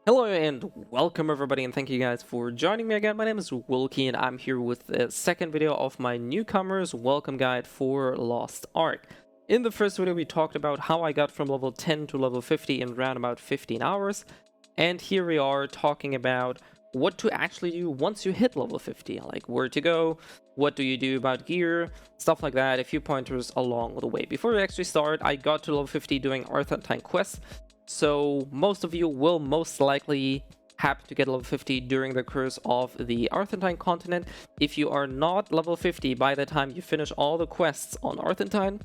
Hello and welcome everybody, and thank you guys for joining me again. My name is Wilkie and I'm here with the second video of my newcomers welcome guide for Lost Ark. In the first video we talked about how I got from level 10 to level 50 in around about 15 hours. And here we are talking about what to actually do once you hit level 50, like where to go, what do you do about gear, stuff like that, a few pointers along the way. Before we actually start, I got to level 50 doing Arthentine quests. So most of you will most likely happen to get level 50 during the course of the Arthentine continent. If you are not level 50 by the time you finish all the quests on Arthentine,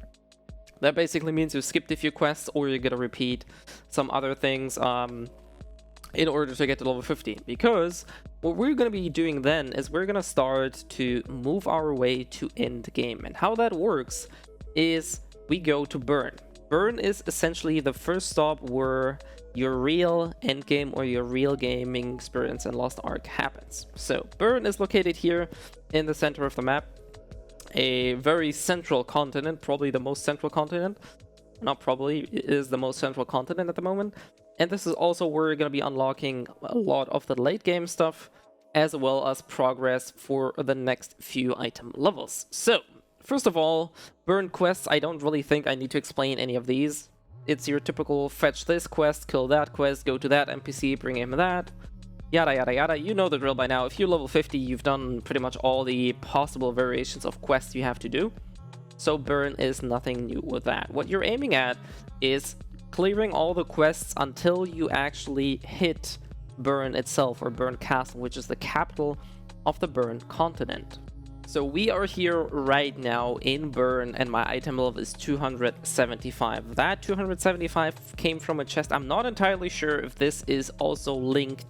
that basically means you skipped a few quests or you're gonna repeat some other things in order to get to level 50. Because what we're gonna be doing then is we're gonna start to move our way to Endgame. And how that works is we go to Bern. Bern is essentially the first stop where your real endgame or your real gaming experience in Lost Ark happens. So Bern is located here in the center of the map, a very central continent, probably the most central continent. Not probably, it is the most central continent at the moment. And this is also where you're going to be unlocking a lot of the late game stuff, as well as progress for the next few item levels. So first of all, Bern quests, I don't really think I need to explain any of these. It's your typical fetch this quest, kill that quest, go to that NPC, bring him that, yada yada yada. You know the drill by now. If you're level 50, you've done pretty much all the possible variations of quests you have to do. So Bern is nothing new with that. What you're aiming at is clearing all the quests until you actually hit Bern itself, or Bern Castle, which is the capital of the Bern continent. So we are here right now in Bern and my item level is 275. That 275 came from a chest. I'm not entirely sure if this is also linked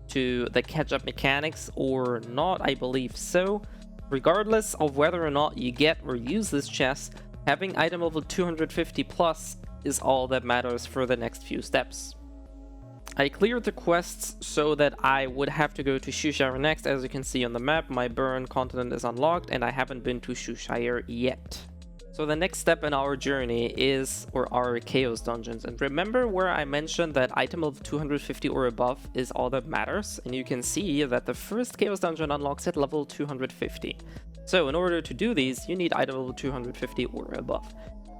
to the catch-up mechanics or not. I believe so. Regardless of whether or not you get or use this chest, having item level 250 plus is all that matters for the next few steps. I cleared the quests so that I would have to go to Shushire next. As you can see on the map, my Bern continent is unlocked and I haven't been to Shushire yet. So the next step in our journey is, or our Chaos Dungeons. And remember where I mentioned that item level 250 or above is all that matters? And you can see that the first Chaos Dungeon unlocks at level 250. So in order to do these, you need item level 250 or above.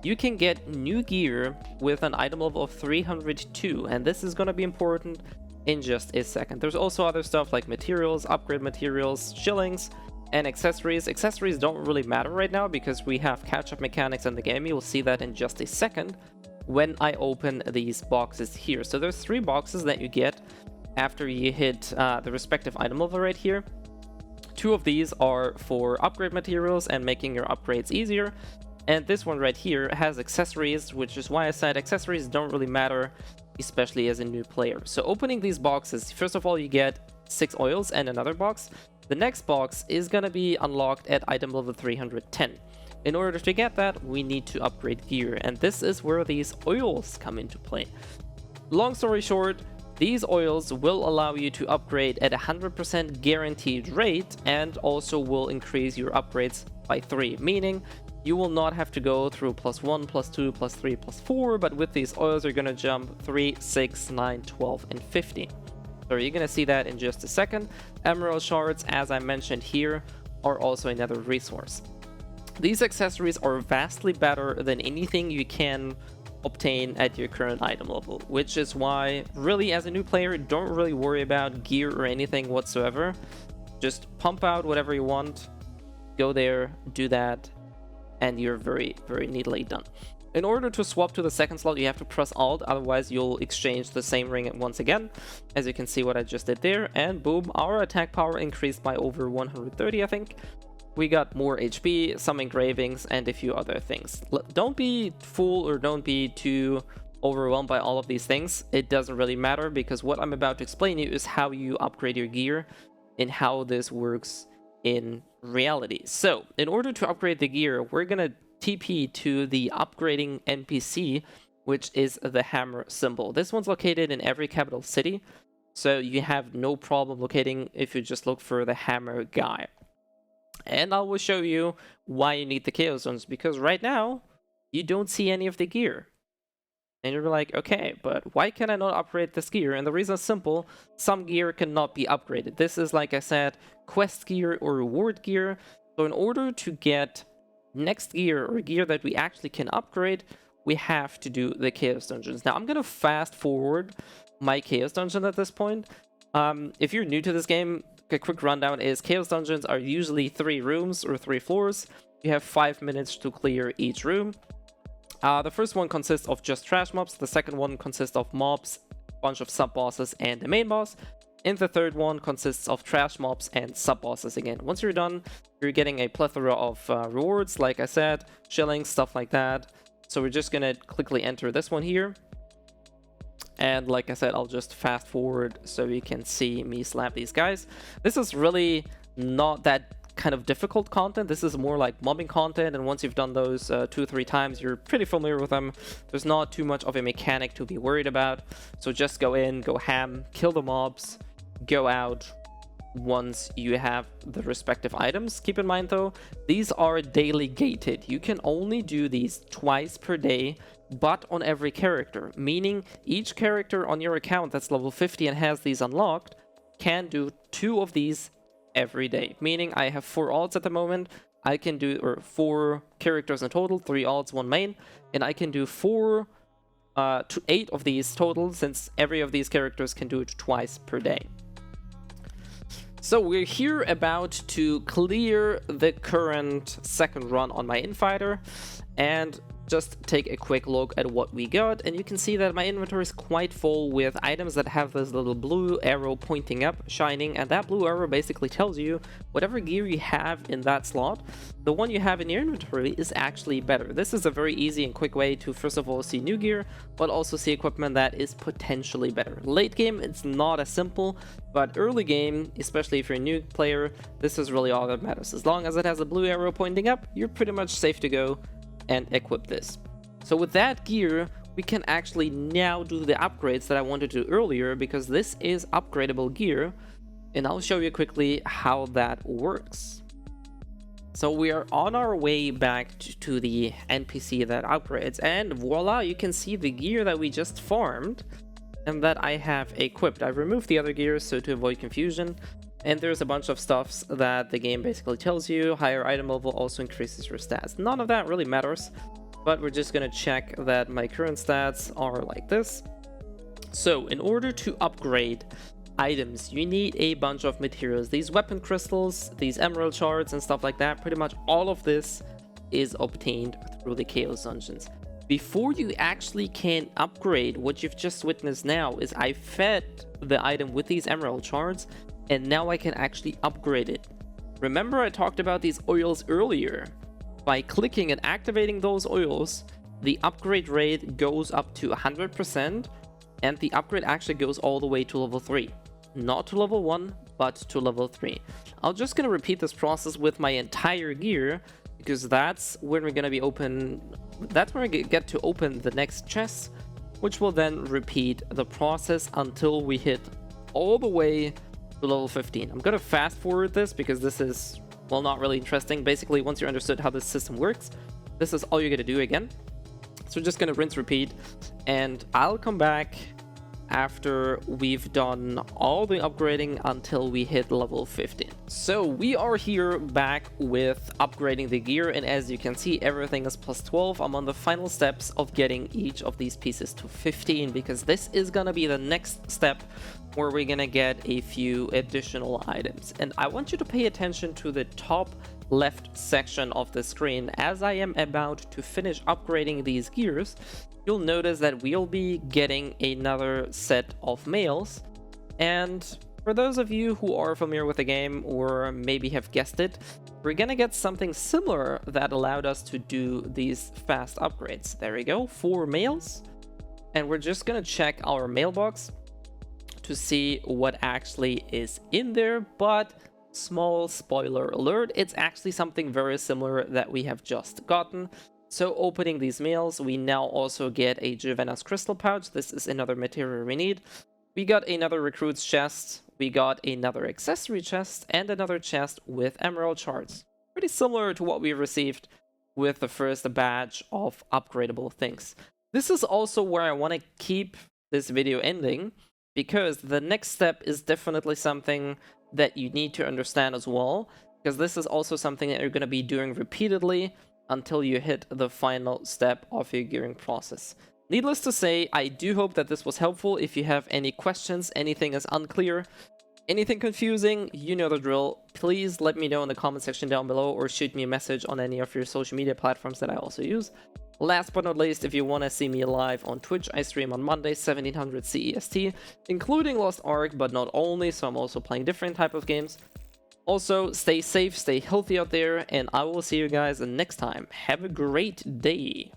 You can get new gear with an item level of 302, and this is going to be important in just a second. There's also other stuff like materials, upgrade materials, shillings, and accessories. Accessories don't really matter right now because we have catch-up mechanics in the game. You'll see that in just a second when I open these boxes here. So there's 3 boxes that you get after you hit the respective item level right here. 2 of these are for upgrade materials and making your upgrades easier. And this one right here has accessories, which is why I said accessories don't really matter, especially as a new player. So opening these boxes, first of all, you get 6 oils and another box. The next box is going to be unlocked at item level 310. In order to get that, we need to upgrade gear, and this is where these oils come into play. Long story short, these oils will allow you to upgrade at a 100% guaranteed rate and also will increase your upgrades by 3, meaning you will not have to go through +1, +2, +3, +4, but with these oils you're going to jump 3, 6, 9, 12, and 15. So you're going to see that in just a second. Emerald shards, as I mentioned here, are also another resource. These accessories are vastly better than anything you can obtain at your current item level, which is why, really, as a new player, don't really worry about gear or anything whatsoever. Just pump out whatever you want, go there, do that, and you're very, very neatly done. In order to swap to the second slot, you have to press Alt, otherwise you'll exchange the same ring once again. As you can see what I just did there, and boom, our attack power increased by over 130, I think. We got more HP, some engravings, and a few other things. Don't be fooled or don't be too overwhelmed by all of these things. It doesn't really matter, because what I'm about to explain to you is how you upgrade your gear and how this works in reality. So in order to upgrade the gear, we're gonna TP to the upgrading NPC, which is the hammer symbol. This one's located in every capital city, so you have no problem locating if you just look for the hammer guy. And I will show you why you need the Chaos Zones, because right now you don't see any of the gear. And you're like, okay, but why can I not upgrade this gear? And the reason is simple. Some gear cannot be upgraded. This is, like I said, quest gear or reward gear. So in order to get next gear or gear that we actually can upgrade, we have to do the Chaos Dungeons. Now, I'm going to fast forward my Chaos Dungeon at this point. If you're new to this game, a quick rundown is Chaos Dungeons are usually 3 rooms or 3 floors. You have 5 minutes to clear each room. The first one consists of just trash mobs, the second one consists of mobs, a bunch of sub-bosses, and the main boss. And the third one consists of trash mobs and sub-bosses again. Once you're done, you're getting a plethora of rewards, like I said, shillings, stuff like that. So we're just gonna quickly enter this one here. And like I said, I'll just fast forward so you can see me slap these guys. This is really not that kind of difficult content. This is more like mobbing content, and once you've done those 2-3 times, you're pretty familiar with them. There's not too much of a mechanic to be worried about. So just go in, go ham, kill the mobs, go out once you have the respective items. Keep in mind though, these are daily gated. You can only do these twice per day, but on every character, meaning each character on your account that's level 50 and has these unlocked can do 2 of these every day. Meaning I have 4 alts at the moment. I can do, or 4 characters in total, 3 alts, 1 main, and I can do 4 to 8 of these total, since every of these characters can do it twice per day. So we're here about to clear the current second run on my Infighter and just take a quick look at what we got, and you can see that my inventory is quite full with items that have this little blue arrow pointing up, shining, and that blue arrow basically tells you whatever gear you have in that slot, the one you have in your inventory is actually better. This is a very easy and quick way to first of all see new gear, but also see equipment that is potentially better. Late game, it's not as simple, but early game, especially if you're a new player, this is really all that matters. As long as it has a blue arrow pointing up, you're pretty much safe to go and equip this. So with that gear, we can actually now do the upgrades that I wanted to do earlier, because this is upgradable gear, and I'll show you quickly how that works. So we are on our way back to the NPC that upgrades, and voila, you can see the gear that we just farmed and that I have equipped. I've removed the other gears so to avoid confusion. And there's a bunch of stuffs that the game basically tells you. Higher item level also increases your stats. None of that really matters, but we're just gonna check that my current stats are like this. So in order to upgrade items, you need a bunch of materials. These weapon crystals, these emerald shards and stuff like that, pretty much all of this is obtained through the Chaos Dungeons. Before you actually can upgrade, what you've just witnessed now is I fed the item with these emerald shards, and now I can actually upgrade it. Remember I talked about these oils earlier. By clicking and activating those oils, the upgrade rate goes up to 100%, and the upgrade actually goes all the way to level 3. Not to level 1, but to level 3. I'm just gonna repeat this process with my entire gear, because that's when we're gonna be that's where I get to open the next chest, which will then repeat the process until we hit all the way to level 15. I'm gonna fast forward this because this is, well, not really interesting. Basically, once you understood how this system works, this is all you're gonna do again. So we're just gonna rinse, repeat, and I'll come back after we've done all the upgrading until we hit level 15. So we are here back with upgrading the gear, and as you can see, everything is plus 12. I'm on the final steps of getting each of these pieces to 15, because this is gonna be the next step where we're gonna get a few additional items. And I want you to pay attention to the top left section of the screen. As I am about to finish upgrading these gears, you'll notice that we'll be getting another set of mails. And for those of you who are familiar with the game or maybe have guessed it, we're gonna get something similar that allowed us to do these fast upgrades. There we go, 4 mails. And we're just gonna check our mailbox to see what actually is in there, but small spoiler alert, it's actually something very similar that we have just gotten. So opening these mails, we now also get a Juvena's crystal pouch. This is another material we need. We got another recruit's chest, we got another accessory chest, and another chest with emerald shards. Pretty similar to what we received with the first batch of upgradable things. This is also where I want to keep this video ending, because the next step is definitely something that you need to understand as well, because this is also something that you're going to be doing repeatedly until you hit the final step of your gearing process. Needless to say, I do hope that this was helpful. If you have any questions, anything is unclear, anything confusing, you know the drill. Please let me know in the comment section down below, or shoot me a message on any of your social media platforms that I also use. Last but not least, if you want to see me live on Twitch, I stream on Monday, 1700 CEST, including Lost Ark, but not only, so I'm also playing different type of games. Also, stay safe, stay healthy out there, and I will see you guys next time. Have a great day.